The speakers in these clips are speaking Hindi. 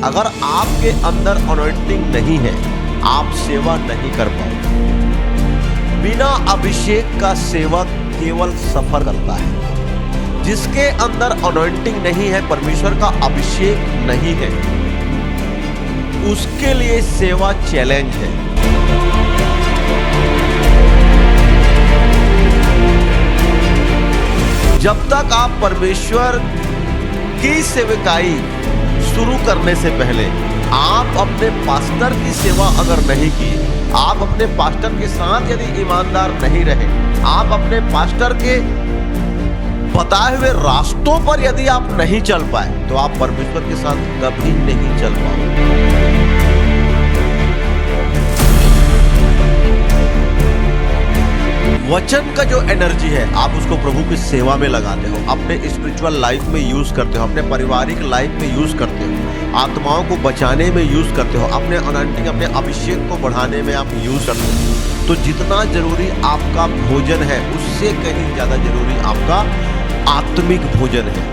अगर आपके अंदर अनॉइंटिंग नहीं है, आप सेवा नहीं कर पाओगे। बिना अभिषेक का सेवक केवल सफर करता है। जिसके अंदर अनॉइंटिंग नहीं है, परमेश्वर का अभिषेक नहीं है, उसके लिए सेवा चैलेंज है। जब तक आप परमेश्वर की सेवकाई शुरू करने से पहले आप अपने पास्टर की सेवा अगर नहीं की, आप अपने पास्टर के साथ यदि ईमानदार नहीं रहे, आप अपने पास्टर के बताए हुए रास्तों पर यदि आप नहीं चल पाए, तो आप परमेश्वर के साथ कभी नहीं चल पाओगे। वचन का जो एनर्जी है, आप उसको प्रभु की सेवा में लगाते हो, अपने स्पिरिचुअल लाइफ में यूज करते हो, अपने पारिवारिक लाइफ में यूज करते हो, आत्माओं को बचाने में यूज करते हो, अपने अनॉइंटिंग, अपने अभिषेक को बढ़ाने में आप यूज करते हो। तो जितना जरूरी आपका भोजन है, उससे कहीं ज्यादा जरूरी आपका आत्मिक भोजन है।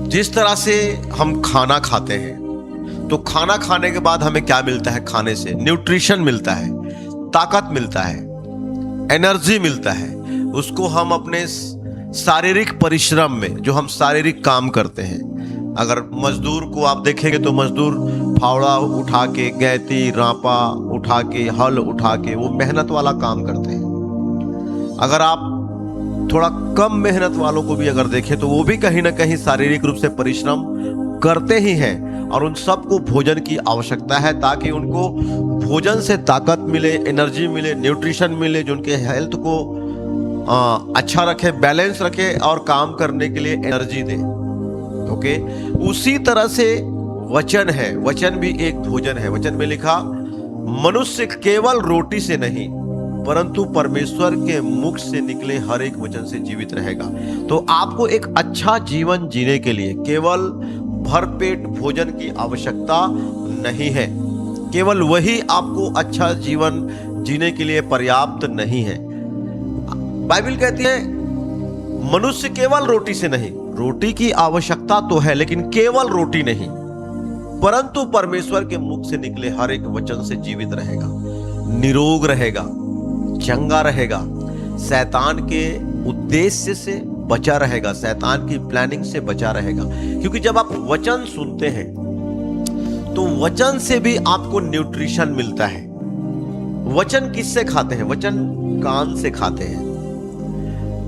जिस तरह से हम खाना खाते हैं, तो खाना खाने के बाद हमें क्या मिलता है? खाने से न्यूट्रिशन मिलता है, ताकत मिलता है, एनर्जी मिलता है। उसको हम अपने शारीरिक परिश्रम में, जो हम शारीरिक काम करते हैं, अगर मजदूर को आप देखेंगे तो मजदूर फावड़ा उठा के, गैती, रांपा उठा के, हल उठा के वो मेहनत वाला काम करते हैं। अगर आप थोड़ा कम मेहनत वालों को भी अगर देखें, तो वो भी कहीं ना कहीं शारीरिक रूप से परिश्रम करते ही हैं, और उन सबको भोजन की आवश्यकता है, ताकि उनको भोजन से ताकत मिले, एनर्जी मिले, न्यूट्रिशन मिले, जो उनके हेल्थ को अच्छा रखे, बैलेंस रखे और काम करने के लिए एनर्जी दे। ओके, उसी तरह से वचन है, वचन भी एक भोजन है। वचन में लिखा, मनुष्य केवल रोटी से नहीं परंतु परमेश्वर के मुख से निकले हर एक वचन से जीवित रहेगा। तो आपको एक अच्छा जीवन जीने के लिए केवल भरपेट भोजन की आवश्यकता नहीं है, केवल वही आपको अच्छा जीवन जीने के लिए पर्याप्त नहीं है। बाइबल कहती है मनुष्य केवल रोटी से नहीं, रोटी की आवश्यकता तो है लेकिन केवल रोटी नहीं, परंतु परमेश्वर के मुख से निकले हर एक वचन से जीवित रहेगा, निरोग रहेगा, चंगा रहेगा, शैतान के उद्देश्य से बचा रहेगा, शैतान की प्लानिंग से बचा रहेगा। क्योंकि जब आप वचन सुनते हैं तो वचन से भी आपको न्यूट्रिशन मिलता है। वचन किससे खाते हैं? वचन कान से खाते हैं,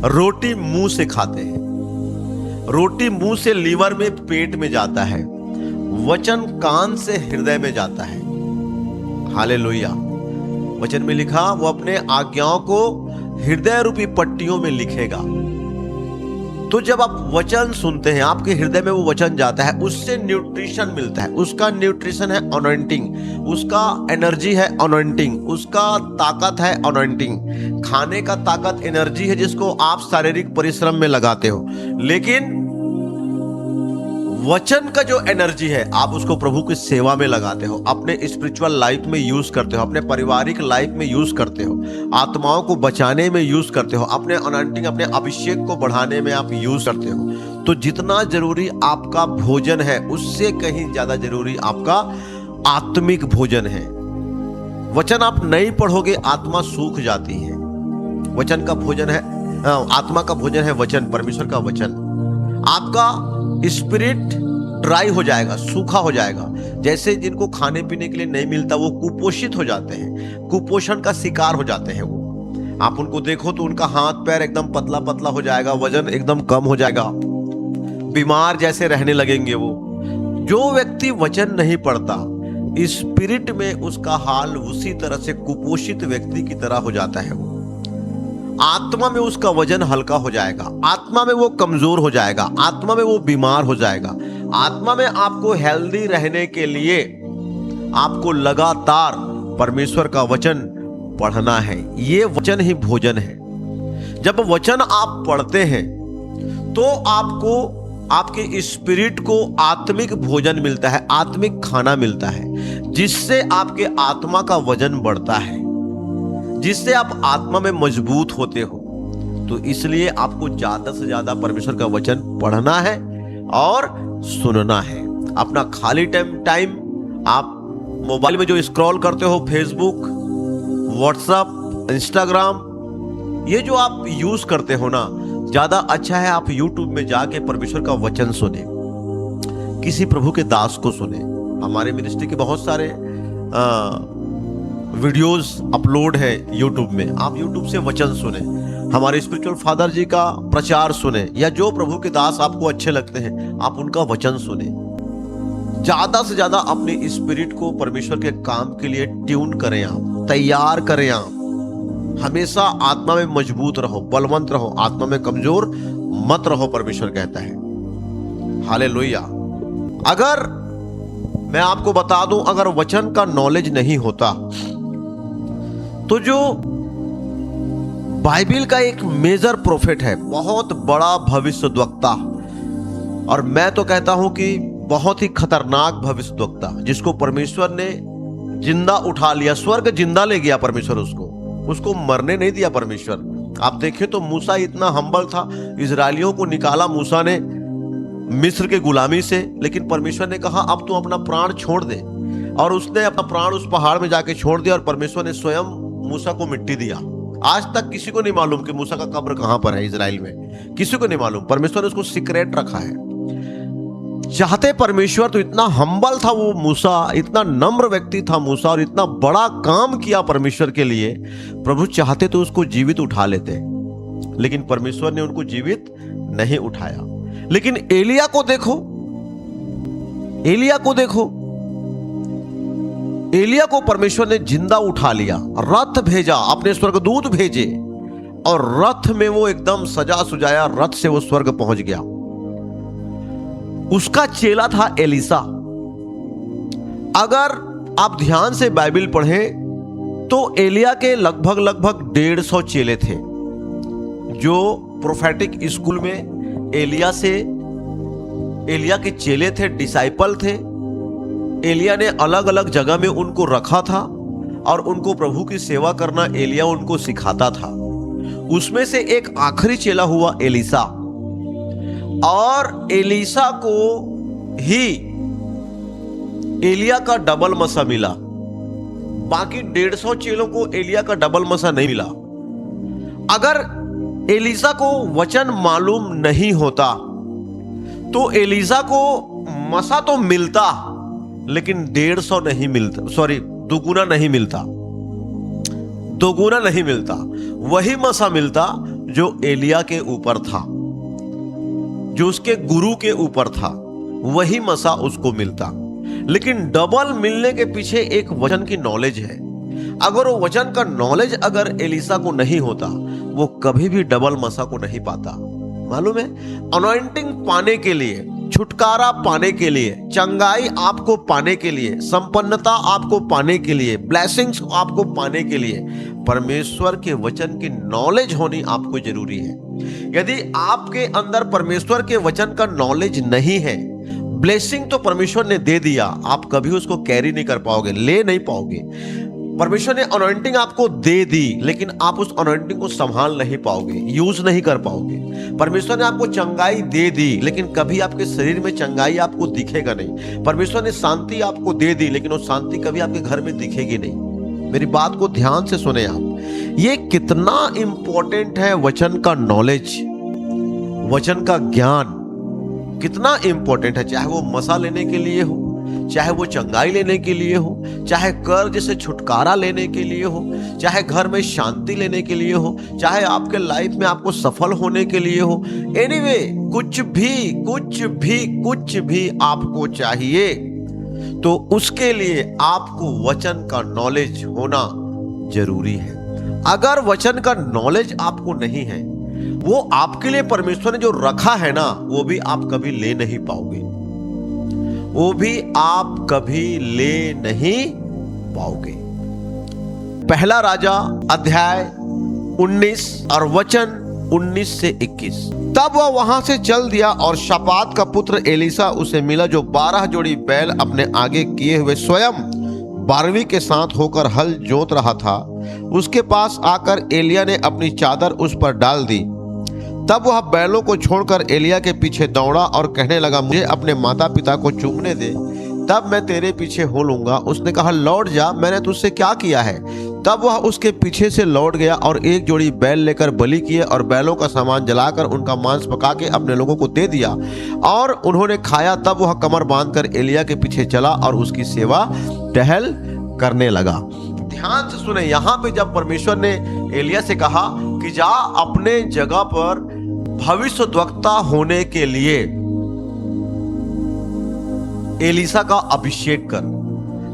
रोटी मुंह से खाते हैं। रोटी मुंह से लीवर में, पेट में जाता है, वचन कान से हृदय में जाता है। हालेलुया। वचन में लिखा, वो अपने आज्ञाओं को हृदय रूपी पट्टियों में लिखेगा। तो जब आप वचन सुनते हैं, आपके हृदय में वो वचन जाता है, उससे न्यूट्रिशन मिलता है। उसका न्यूट्रिशन है अनॉइंटिंग, उसका एनर्जी है अनॉइंटिंग, उसका ताकत है अनॉइंटिंग। खाने का ताकत, एनर्जी है जिसको आप शारीरिक परिश्रम में लगाते हो, लेकिन वचन का जो एनर्जी है, आप उसको प्रभु की सेवा में लगाते हो, अपने स्पिरिचुअल लाइफ में यूज करते हो, अपने पारिवारिक लाइफ में यूज करते हो, आत्माओं को बचाने में यूज करते हो, अपने अनॉइंटिंग, अपने अभिषेक को बढ़ाने में आप यूज करते हो। तो जितना जरूरी आपका भोजन है, उससे कहीं ज्यादा जरूरी आपका आत्मिक भोजन है। वचन आप नहीं पढ़ोगे, आत्मा सूख जाती है। वचन का भोजन है, आत्मा का भोजन है वचन, परमेश्वर का वचन। आपका स्पिरिट ड्राई हो जाएगा, सूखा हो जाएगा। जैसे जिनको खाने पीने के लिए नहीं मिलता, वो कुपोषित हो जाते हैं, कुपोषण का शिकार हो जाते हैं। वो आप उनको देखो तो उनका हाथ पैर एकदम पतला पतला हो जाएगा, वजन एकदम कम हो जाएगा, बीमार जैसे रहने लगेंगे। वो जो व्यक्ति वचन नहीं पढ़ता, स्पिरिट में उसका हाल उसी तरह से कुपोषित व्यक्ति की तरह हो जाता है। वो आत्मा में उसका वजन हल्का हो जाएगा, आत्मा में वो कमजोर हो जाएगा, आत्मा में वो बीमार हो जाएगा। आत्मा में आपको हेल्दी रहने के लिए आपको लगातार परमेश्वर का वचन पढ़ना है। ये वचन ही भोजन है। जब वचन आप पढ़ते हैं तो आपको आपके स्पिरिट को आत्मिक भोजन मिलता है, आत्मिक खाना मिलता है, जिससे आपके आत्मा का वजन बढ़ता है, जिससे आप आत्मा में मजबूत होते हो। तो इसलिए आपको ज्यादा से ज्यादा परमेश्वर का वचन पढ़ना है और सुनना है। अपना खाली टाइम आप मोबाइल में जो स्क्रॉल करते हो, फेसबुक, व्हाट्सएप, इंस्टाग्राम, ये जो आप यूज करते हो ना, ज्यादा अच्छा है आप यूट्यूब में जाके परमेश्वर का वचन सुने, किसी प्रभु के दास को सुने। हमारे मिनिस्ट्री के बहुत सारे वीडियोस अपलोड है यूट्यूब में, आप यूट्यूब से वचन सुने, हमारे स्पिरिचुअल फादर जी का प्रचार सुने, या जो प्रभु के दास आपको अच्छे लगते हैं आप उनका वचन सुने। ज्यादा से ज्यादा अपने स्पिरिट को परमेश्वर के काम के लिए ट्यून करें, आप तैयार करें। आप हमेशा आत्मा में मजबूत रहो, बलवंत रहो, आत्मा में कमजोर मत रहो, परमेश्वर कहता है। हालेलुया। अगर मैं आपको बता दूं, अगर वचन का नॉलेज नहीं होता तो जो बाइबिल का एक मेजर प्रोफेट है, बहुत बड़ा भविष्यद्वक्ता, और मैं तो कहता हूं कि बहुत ही खतरनाक भविष्यद्वक्ता, जिसको परमेश्वर ने जिंदा उठा लिया, स्वर्ग जिंदा ले गया परमेश्वर, उसको मरने नहीं दिया परमेश्वर। आप देखें तो मूसा इतना हम्बल था, इजरायलियों को निकाला मूसा ने मिस्र के गुलामी से, लेकिन परमेश्वर ने कहा अब तू अपना प्राण छोड़ दे, और उसने अपना प्राण उस पहाड़ में जाके छोड़ दिया, और परमेश्वर ने स्वयं मूसा को मिट्टी दिया। आज तक किसी को नहीं मालूम कि मूसा का कब्र कहां पर है इजराइल में, किसी को नहीं मालूम। परमेश्वर ने उसको सीक्रेट रखा है। चाहते परमेश्वर, तो इतना हम्बल था वो मूसा, इतना नम्र व्यक्ति था मूसा, और इतना बड़ा काम किया परमेश्वर के लिए। प्रभु चाहते तो उसको जीवित उठा लेते, लेकिन परमेश्वर ने उनको जीवित नहीं उठाया। लेकिन एलिया को देखो, एलिया को देखो, एलिया को परमेश्वर ने जिंदा उठा लिया, रथ भेजा, अपने स्वर्गदूत भेजे, और रथ में वो एकदम सजा सुजाया, रथ से वो स्वर्ग पहुंच गया। उसका चेला था एलीसा। अगर आप ध्यान से बाइबल पढ़ें तो एलिया के लगभग 150 चेले थे, जो प्रोफेटिक स्कूल में एलिया के चेले थे, डिसाइपल थे। एलिया ने अलग अलग जगह में उनको रखा था, और उनको प्रभु की सेवा करना एलिया उनको सिखाता था। उसमें से एक आखिरी चेला हुआ एलीसा, और एलीसा को ही एलिया का डबल मसा मिला। बाकी 150 चेलों को एलिया का डबल मसा नहीं मिला। अगर एलीसा को वचन मालूम नहीं होता तो एलीसा को मसा तो मिलता, लेकिन 150 नहीं मिलता, दुगुना नहीं मिलता, दोगुना नहीं मिलता। वही मसा मिलता जो एलिया के ऊपर था, जो उसके गुरु के ऊपर था, वही मसा उसको मिलता। लेकिन डबल मिलने के पीछे एक वचन की नॉलेज है। अगर वो वचन का नॉलेज अगर एलीसा को नहीं होता, वो कभी भी डबल मसा को नहीं पाता। मालूम है, अनॉइंटिंग पाने के लिए, छुटकारा पाने के लिए, चंगाई आपको पाने के लिए, संपन्नता आपको पाने के लिए, ब्लेसिंग्स आपको पाने के लिए परमेश्वर के वचन की नॉलेज होनी आपको जरूरी है। यदि आपके अंदर परमेश्वर के वचन का नॉलेज नहीं है, ब्लेसिंग तो परमेश्वर ने दे दिया, आप कभी उसको कैरी नहीं कर पाओगे, ले नहीं पाओगे। परमेश्वर ने अनॉइंटिंग आपको दे दी, लेकिन आप उस अनॉइंटिंग को संभाल नहीं पाओगे, यूज नहीं कर पाओगे। परमेश्वर ने आपको चंगाई दे दी, लेकिन कभी आपके शरीर में चंगाई आपको दिखेगा नहीं। परमेश्वर ने शांति आपको दे दी, लेकिन वो शांति कभी आपके घर में दिखेगी नहीं। मेरी बात को ध्यान से सुने आप। ये कितना इंपॉर्टेंट है वचन का नॉलेज, वचन का ज्ञान कितना इंपॉर्टेंट है। चाहे वो मसा लेने के लिए हो, चाहे वो चंगाई लेने के लिए हो, चाहे कर्ज से छुटकारा लेने के लिए हो, चाहे घर में शांति लेने के लिए हो, चाहे आपके लाइफ में आपको सफल होने के लिए हो। एनीवे, कुछ भी आपको चाहिए तो उसके लिए आपको वचन का नॉलेज होना जरूरी है। अगर वचन का नॉलेज आपको नहीं है, वो आपके लिए परमेश्वर ने जो रखा है ना, वो भी आप कभी ले नहीं पाओगे, वो भी आप कभी ले नहीं पाओगे। पहला राजा अध्याय 19 और वचन 19 से 21। तब वह वहां से चल दिया और शापात का पुत्र एलीशा उसे मिला, जो 12 जोड़ी बैल अपने आगे किए हुए स्वयं 12वीं के साथ होकर हल जोत रहा था। उसके पास आकर एलिया ने अपनी चादर उस पर डाल दी। तब वह बैलों को छोड़कर एलिया के पीछे दौड़ा और कहने लगा, मुझे अपने माता पिता को चूमने दे, तब मैं तेरे पीछे हो लूंगा। उसने कहा, लौट जा, मैंने तुझसे क्या किया है? तब वह उसके पीछे से लौट गया और एक जोड़ी बैल लेकर बलि किए और बैलों का सामान जलाकर उनका मांस पका के अपने लोगों को दे दिया और उन्होंने खाया। तब वह कमर बांधकर एलिया के पीछे चला और उसकी सेवा टहल करने लगा। ध्यान से सुने, यहाँ पे जब परमेश्वर ने एलिया से कहा कि जा अपने जगह पर भविष्यद्वक्ता होने के लिए एलीशा का अभिषेक कर,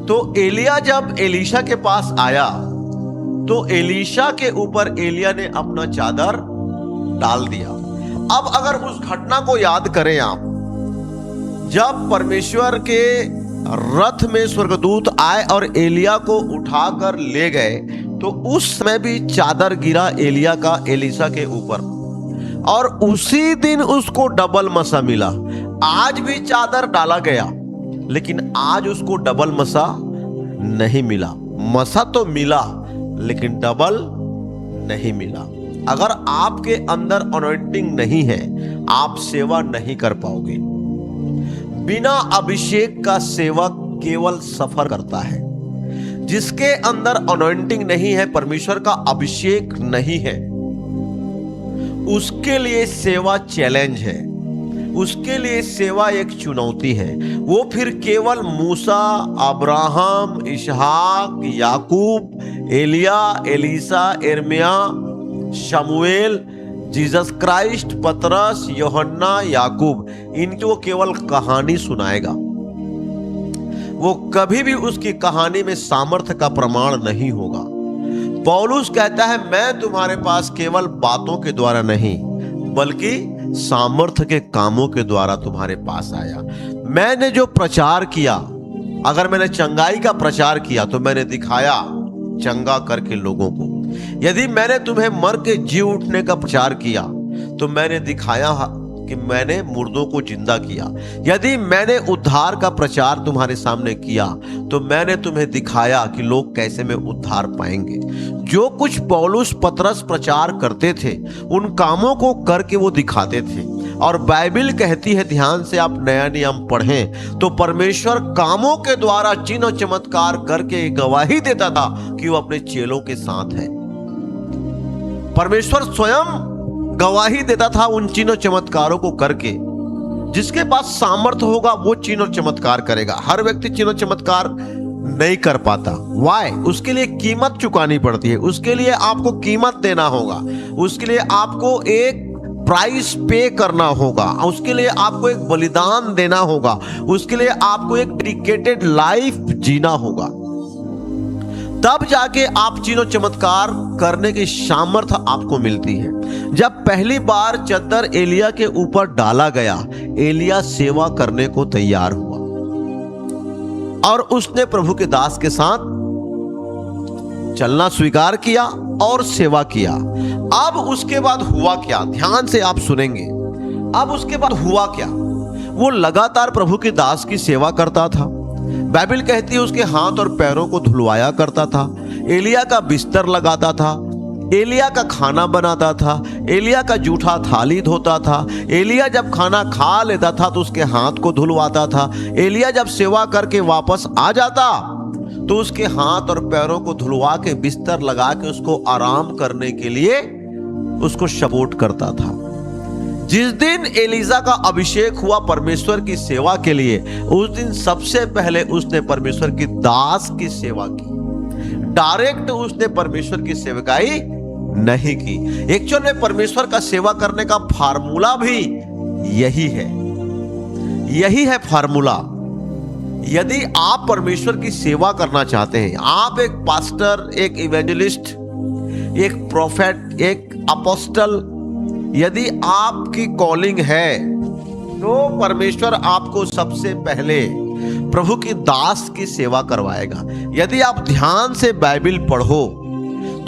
तो एलिया जब एलीशा के पास आया तो एलीशा के ऊपर एलिया ने अपना चादर डाल दिया। अब अगर उस घटना को याद करें आप, जब परमेश्वर के रथ में स्वर्गदूत आए और एलिया को उठाकर ले गए, तो उस समय भी चादर गिरा एलिया का एलीशा के ऊपर और उसी दिन उसको डबल मसा मिला। आज भी चादर डाला गया, लेकिन आज उसको डबल मसा नहीं मिला। मसा तो मिला लेकिन डबल नहीं मिला। अगर आपके अंदर अनॉइंटिंग नहीं है, आप सेवा नहीं कर पाओगे। बिना अभिषेक का सेवक केवल सफर करता है। जिसके अंदर अनॉइंटिंग नहीं है, परमेश्वर का अभिषेक नहीं है, उसके लिए सेवा चैलेंज है, उसके लिए सेवा एक चुनौती है। वो फिर केवल मूसा, अब्राहम, इसहाक, याकूब, एलिया, एलीशा, यिर्मयाह, शमूएल, जीसस क्राइस्ट, पतरस, यूहन्ना, याकूब, इनकी वो केवल कहानी सुनाएगा। वो कभी भी उसकी कहानी में सामर्थ्य का प्रमाण नहीं होगा। पौलुस कहता है, मैं तुम्हारे पास केवल बातों के द्वारा नहीं बल्कि सामर्थ्य के कामों के द्वारा तुम्हारे पास आया। मैंने जो प्रचार किया, अगर मैंने चंगाई का प्रचार किया तो मैंने दिखाया चंगा करके लोगों को। यदि मैंने तुम्हें मर के जी उठने का प्रचार किया तो मैंने दिखाया कि मैंने मुर्दों को जिंदा किया। यदि मैंने उद्धार का प्रचार तुम्हारे सामने किया तो मैंने तुम्हें दिखाया कि लोग कैसे में उद्धार पाएंगे। जो कुछ पौलुस, पतरस प्रचार करते थे, उन कामों को करके वो दिखाते थे। और बाइबिल कहती है, ध्यान से आप नया नियम पढ़ें तो परमेश्वर कामों के द्वारा चिन्ह और चमत्कार करके गवाही देता था कि वो अपने चेलों के साथ है। परमेश्वर स्वयं गवाही देता था उन चिन्ह चमत्कारों को करके। जिसके पास सामर्थ्य होगा वो चिन्ह और चमत्कार करेगा। हर व्यक्ति चिन्ह और चमत्कार नहीं कर पाता। वाई? उसके लिए कीमत चुकानी पड़ती है, उसके लिए आपको कीमत देना होगा, उसके लिए आपको एक प्राइस पे करना होगा, उसके लिए आपको एक बलिदान देना होगा, उसके लिए आपको एक डेडिकेटेड लाइफ जीना होगा। तब जाके आप चिन्ह चमत्कार करने की सामर्थ्य आपको मिलती है। जब पहली बार चद्दर एलिया के ऊपर डाला गया, एलिया सेवा करने को तैयार हुआ और उसने प्रभु के दास के साथ चलना स्वीकार किया और सेवा किया। अब उसके बाद हुआ क्या? ध्यान से आप सुनेंगे। अब उसके बाद हुआ क्या? वो लगातार प्रभु के दास की सेवा करता था। बाइबिल कहती है उसके हाथ और पैरों को धुलवाया करता था, एलिया का बिस्तर लगाता था, एलिया का खाना बनाता था, एलिया का जूठा थाली धोता था, एलिया जब खाना खा लेता था तो उसके हाथ को धुलवाता था, एलिया जब सेवा करके वापस आ जाता तो उसके हाथ और पैरों को धुलवा के बिस्तर लगा के उसको आराम करने के लिए उसको सपोर्ट करता था। जिस दिन एलीशा का अभिषेक हुआ परमेश्वर की सेवा के लिए, उस दिन सबसे पहले उसने परमेश्वर की दास की सेवा की। डायरेक्ट उसने परमेश्वर की सेवकाई नहीं की। एक्चुअल में परमेश्वर का सेवा करने का फार्मूला भी यही है फार्मूला। यदि आप परमेश्वर की सेवा करना चाहते हैं, आप एक पास्टर, एक इवेंजलिस्ट, एक प्रोफेट, एक अपोस्टल, यदि आपकी कॉलिंग है तो परमेश्वर आपको सबसे पहले प्रभु की दास की सेवा करवाएगा। यदि आप ध्यान से बाइबिल पढ़ो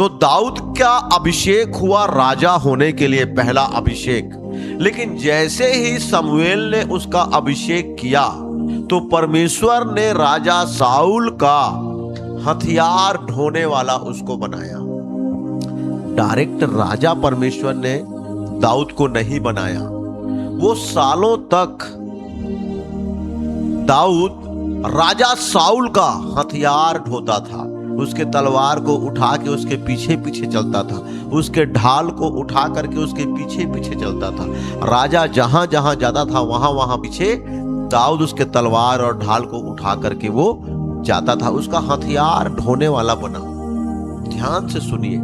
तो दाऊद का अभिषेक हुआ राजा होने के लिए, पहला अभिषेक। लेकिन जैसे ही शमूएल ने उसका अभिषेक किया तो परमेश्वर ने राजा साउल का हथियार ढोने वाला उसको बनाया। डायरेक्ट राजा परमेश्वर ने दाऊद को नहीं बनाया। वो सालों तक दाऊद राजा साउल का हथियार ढोता था, उसके तलवार को उठा के उसके पीछे पीछे चलता था, उसके ढाल को उठा करके उसके पीछे पीछे चलता था। राजा जहां जहां जाता था वहां वहां पीछे दाऊद उसके तलवार और ढाल को उठा करके वो जाता था, उसका हथियार ढोने वाला बना। ध्यान से सुनिए,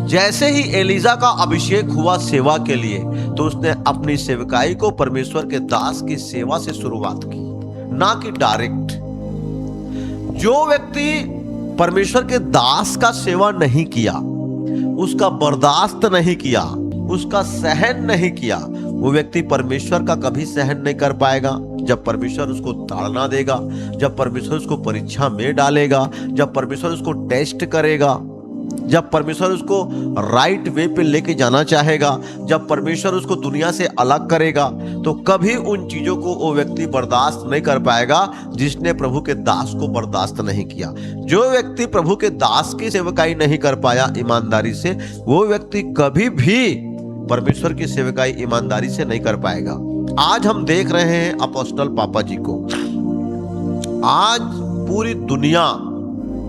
जैसे ही एलीजा का अभिषेक हुआ सेवा के लिए तो उसने अपनी सेवकाई को परमेश्वर के दास की सेवा से शुरुआत की, ना कि डायरेक्ट। जो व्यक्ति परमेश्वर के दास का सेवा नहीं किया, उसका बर्दाश्त नहीं किया, उसका सहन नहीं किया, वो व्यक्ति परमेश्वर का कभी सहन नहीं कर पाएगा। जब परमेश्वर उसको ताड़ना देगा, जब परमेश्वर उसको परीक्षा में डालेगा, जब परमेश्वर उसको टेस्ट करेगा, जब परमेश्वर उसको राइट वे पे लेके जाना चाहेगा, जब परमेश्वर उसको दुनिया से अलग करेगा, तो कभी उन चीजों को वो व्यक्ति बर्दाश्त नहीं कर पाएगा जिसने प्रभु के दास को बर्दाश्त नहीं किया। जो व्यक्ति प्रभु के दास की सेवकाई नहीं कर पाया ईमानदारी से, वो व्यक्ति कभी भी परमेश्वर की सेवकाई ईमानदारी से नहीं कर पाएगा। आज हम देख रहे हैं अपोस्टल पापा जी को। आज पूरी दुनिया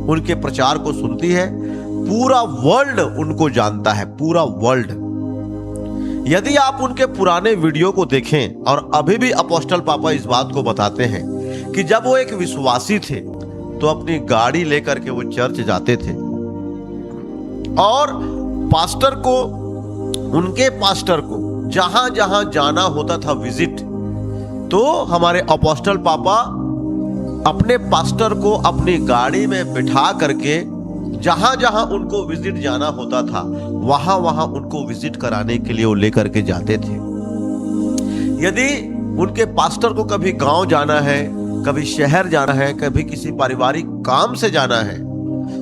उनके प्रचार को सुनती है, पूरा वर्ल्ड उनको जानता है, पूरा वर्ल्ड। यदि आप उनके पुराने वीडियो को देखें, और अभी भी अपोस्टल पापा इस बात को बताते हैं कि जब वो एक विश्वासी थे तो अपनी गाड़ी लेकर के वो चर्च जाते थे और पास्टर को, उनके पास्टर को जहां जहां जाना होता था विजिट, तो हमारे अपोस्टल पापा अपने पास्टर को अपनी गाड़ी में बिठा करके जहां जहां उनको विजिट जाना होता था वहां वहां उनको विजिट कराने के लिए वो लेकर के जाते थे। यदि उनके पास्टर को कभी गांव जाना है, कभी शहर जाना है, कभी किसी पारिवारिक काम से जाना है,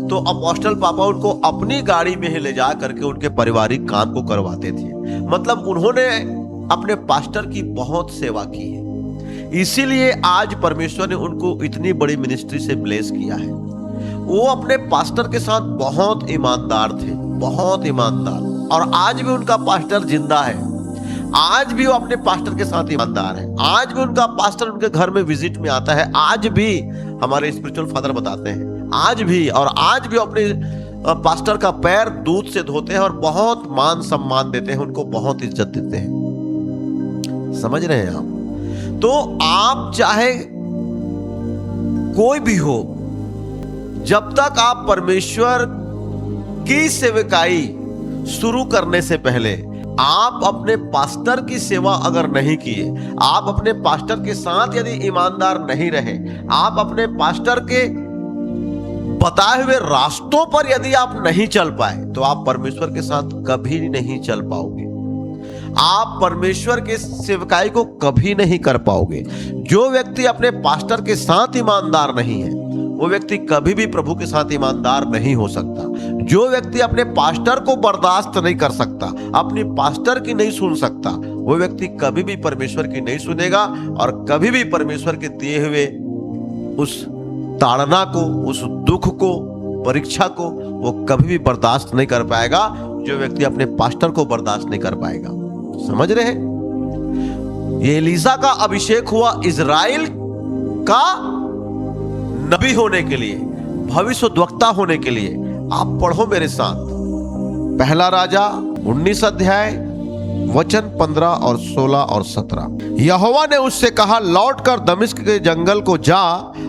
तो अपोस्टल पापा उनको अपनी गाड़ी में ही ले जा करके उनके पारिवारिक काम को करवाते थे। मतलब उन्होंने अपने पास्टर की बहुत सेवा की है, इसीलिए आज परमेश्वर ने उनको इतनी बड़ी मिनिस्ट्री से ब्लेस किया है। वो अपने पास्टर के साथ बहुत ईमानदार थे, बहुत ईमानदार, और आज भी उनका पास्टर जिंदा है। आज भी वो अपने पास्टर के साथ ईमानदार है। आज भी उनका पास्टर उनके घर में विजिट में आता है। आज भी हमारे स्पिरिचुअल फादर बताते हैं, आज भी अपने पास्टर का पैर दूध से धोते हैं और बहुत मान सम्मान देते हैं, उनको बहुत इज्जत देते हैं। समझ रहे हैं आप? तो आप चाहे कोई भी हो, जब तक आप परमेश्वर की सेवकाई शुरू करने से पहले आप अपने पास्टर की सेवा अगर नहीं किए, आप अपने पास्टर के साथ यदि ईमानदार नहीं रहे, आप अपने पास्टर के बताए हुए रास्तों पर यदि आप नहीं चल पाए, तो आप परमेश्वर के साथ कभी नहीं चल पाओगे। आप परमेश्वर के सेवकाई को कभी नहीं कर पाओगे। जो व्यक्ति अपने पास्टर के साथ ईमानदार नहीं है, वो व्यक्ति कभी भी प्रभु के साथ ईमानदार नहीं हो सकता। जो व्यक्ति अपने पास्टर को बर्दाश्त नहीं कर सकता, अपनी पास्टर की नहीं सुन सकता, वो व्यक्ति कभी भी परमेश्वर की नहीं सुनेगा और कभी भी परमेश्वर के दिए हुए उस ताड़ना को, उस दुख को, परीक्षा को वो कभी भी बर्दाश्त नहीं कर पाएगा। जो व्यक्ति अपने पास्टर को बर्दाश्त नहीं कर पाएगा। समझ रहे हैं? ये एलीशा का अभिषेक हुआ इजराइल का नबी होने के लिए, भविष्यद्वक्ता होने के लिए। आप पढ़ो मेरे साथ, पहला राजा 19 अध्याय वचन 15 और 16 और 17। यहोवा ने उससे कहा, लौटकर दमिश्क के जंगल को जा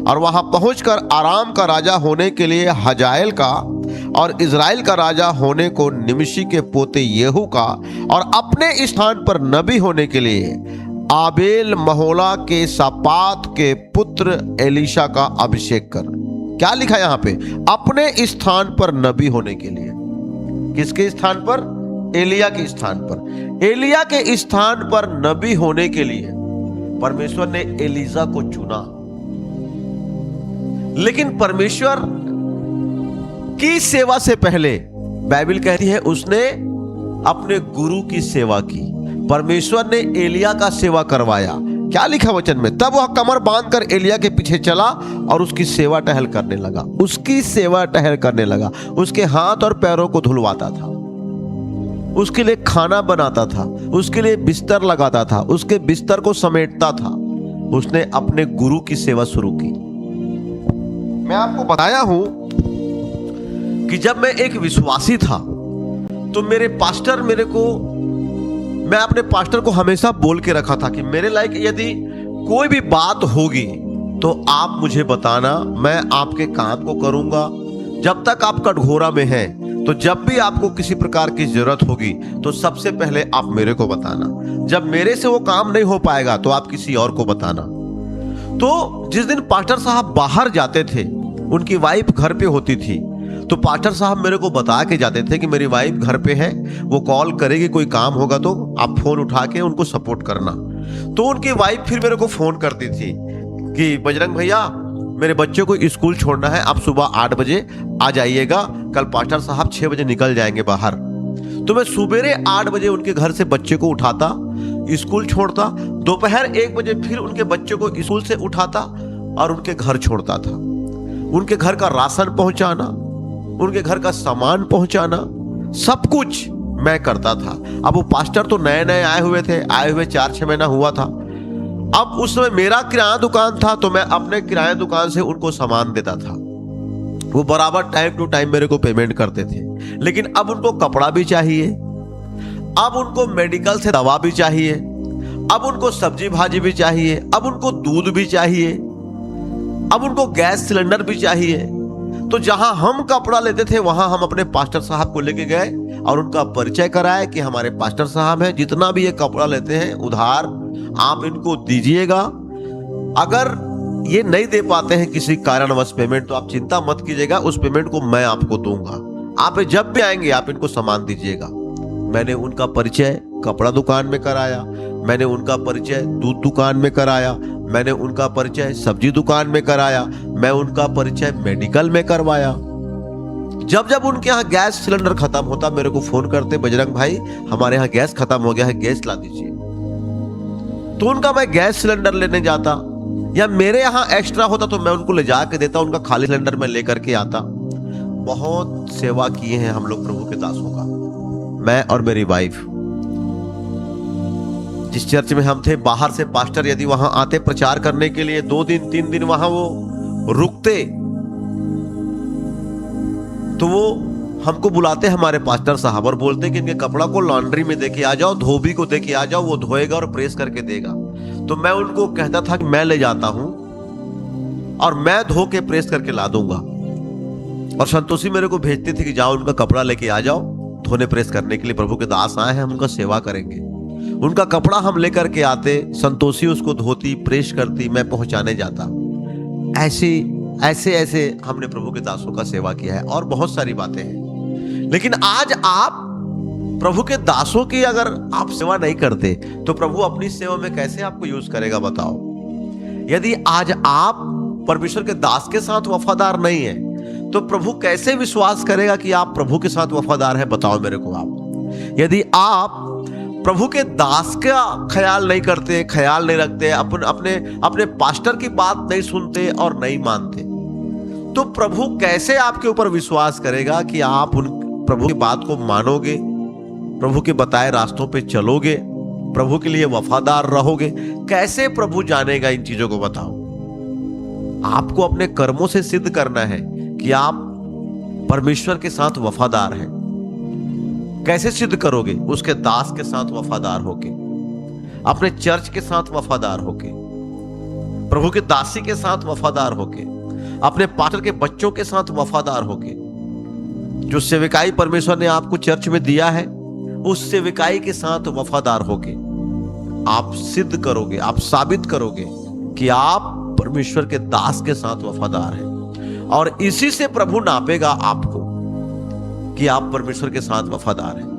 और वहां पहुंचकर आराम का राजा होने के लिए हजाएल का और इजराइल का राजा होने को निमिशी के पोते येहू का और अपने स्थान पर नबी होने के लिए आबेल महोला के सापात के पुत्र एलीशा का अभिषेक कर। क्या लिखा यहां पे? अपने स्थान पर नबी होने के लिए। किसके स्थान पर? एलिया के स्थान पर। एलिया के स्थान पर नबी होने के लिए परमेश्वर ने एलीशा को चुना। लेकिन परमेश्वर की सेवा से पहले बाइबल कहती है उसने अपने गुरु की सेवा की। परमेश्वर ने एलिया का सेवा करवाया। क्या लिखा वचन में? तब वह कमर बांधकर एलिया के पीछे चला और उसकी सेवा टहल करने लगा। उसकी सेवा टहल करने लगा। उसके हाथ और पैरों को धुलवाता था, उसके लिए खाना बनाता था, उसके लिए बिस्तर लगाता था, उसके बिस्तर को समेटता था। उसने अपने गुरु की सेवा शुरू की। मैं आपको बताया हूं कि जब मैं एक विश्वासी था तो मेरे पास्टर मैं अपने पास्टर को हमेशा बोल के रखा था कि मेरे लायक यदि कोई भी बात होगी तो आप मुझे बताना, मैं आपके काम को करूंगा। जब तक आप कटघोरा में हैं तो जब भी आपको किसी प्रकार की जरूरत होगी तो सबसे पहले आप मेरे को बताना। जब मेरे से वो काम नहीं हो पाएगा तो आप किसी और को बताना। तो जिस दिन पास्टर साहब बाहर जाते थे, उनकी वाइफ घर पे होती थी, तो पास्टर साहब मेरे को बता के जाते थे कि मेरी वाइफ घर पे है, वो कॉल करेगी, कोई काम होगा तो आप फोन उठा के उनको सपोर्ट करना। तो उनकी वाइफ फिर मेरे को फोन करती थी कि बजरंग भैया मेरे बच्चों को स्कूल छोड़ना है, आप सुबह 8 बजे आ जाइएगा, कल पास्टर साहब 6 बजे निकल जाएंगे बाहर। तो मैं सुबेरे 8 बजे उनके घर से बच्चे को उठाता, स्कूल छोड़ता, दोपहर 1 बजे फिर उनके बच्चों को स्कूल से उठाता और उनके घर छोड़ता था। उनके घर का राशन पहुंचाना, उनके घर का सामान पहुंचाना, सब कुछ मैं करता था। अब वो पास्टर तो नए नए आए हुए 4-6 महीना हुआ था। अब उस समय मेरा किराया दुकान था तो मैं अपने किराया दुकान से उनको सामान देता था। वो बराबर टाइम टू टाइम मेरे को पेमेंट करते थे। लेकिन अब उनको कपड़ा भी चाहिए, अब उनको मेडिकल से दवा भी चाहिए, अब उनको सब्जी भाजी भी चाहिए, अब उनको दूध भी चाहिए, अब उनको गैस सिलेंडर भी चाहिए। तो जहां हम कपड़ा लेते थे वहां हम अपने पास्टर साहब को लेके गए और उनका परिचय कराया कि हमारे पास्टर साहब हैं, जितना भी ये कपड़ा लेते हैं उधार आप इनको दीजिएगा। अगर ये नहीं दे पाते हैं किसी कारणवश पेमेंट, तो आप चिंता मत कीजिएगा, उस पेमेंट को मैं आपको दूंगा। आप जब भी आएंगे आप इनको सामान दीजिएगा। मैंने उनका परिचय कपड़ा दुकान में कराया, मैंने उनका परिचय दूध दुकान में कराया, मैंने उनका परिचय सब्जी दुकान में कराया, मैं उनका परिचय मेडिकल में करवाया। जब जब उनके यहाँ गैस सिलेंडर खत्म होता मेरे को फोन करते, बजरंग भाई हमारे यहाँ गैस खत्म हो गया है, गैस ला दीजिए। तो उनका मैं गैस सिलेंडर लेने जाता, या मेरे यहाँ एक्स्ट्रा होता तो मैं उनको ले जाके देता, उनका खाली सिलेंडर मैं लेकर के आता। बहुत सेवा किए हैं हम लोग प्रभु के दासों का, मैं और मेरी वाइफ। जिस चर्च में हम थे, बाहर से पास्टर यदि वहां आते प्रचार करने के लिए 2 दिन 3 दिन वहां वो रुकते, तो वो हमको बुलाते हमारे पास्टर साहब और बोलते कि इनके कपड़ा को लॉन्ड्री में देके आ जाओ, धोबी को देके आ जाओ, वो धोएगा और प्रेस करके देगा। तो मैं उनको कहता था कि मैं ले जाता हूं और मैं धो के प्रेस करके ला दूंगा। और संतोषी मेरे को भेजती थी कि जाओ उनका कपड़ा लेके आ जाओ, धोने प्रेस करने के लिए प्रभु के दास आए हैं, हम उनका सेवा करेंगे। उनका कपड़ा हम लेकर के आते, संतोषी उसको धोती प्रेस करती, मैं पहुंचाने जाता। ऐसे हमने प्रभु के दासों का सेवा किया है और बहुत सारी बातें हैं। लेकिन आज आप प्रभु के दासों की अगर आप सेवा नहीं करते तो प्रभु अपनी सेवा में कैसे आपको यूज करेगा बताओ। यदि आज आप परमेश्वर के दास के साथ वफादार नहीं है तो प्रभु कैसे विश्वास करेगा कि आप प्रभु के साथ वफादार है? बताओ मेरे को आप। यदि आप प्रभु के दास का ख्याल नहीं करते, ख्याल नहीं रखते, अपने पास्टर की बात नहीं सुनते और नहीं मानते, तो प्रभु कैसे आपके ऊपर विश्वास करेगा कि आप उन प्रभु की बात को मानोगे, प्रभु के बताए रास्तों पे चलोगे, प्रभु के लिए वफादार रहोगे? कैसे प्रभु जानेगा इन चीजों को? बताओ। आपको अपने कर्मों से सिद्ध करना है कि आप परमेश्वर के साथ वफादार हैं। कैसे सिद्ध करोगे? उसके दास के साथ वफादार होके, अपने चर्च के साथ वफादार होके, प्रभु के दासी के साथ वफादार होके, अपने पास्टर के बच्चों के साथ वफादार होके। जो सेविकाई परमेश्वर ने आपको चर्च में दिया है उस सेविकाई के साथ वफादार होके आप सिद्ध करोगे, आप साबित करोगे कि आप परमेश्वर के दास के साथ वफादार हैं। और इसी से प्रभु नापेगा आपको कि आप परमेश्वर के साथ वफादार हैं।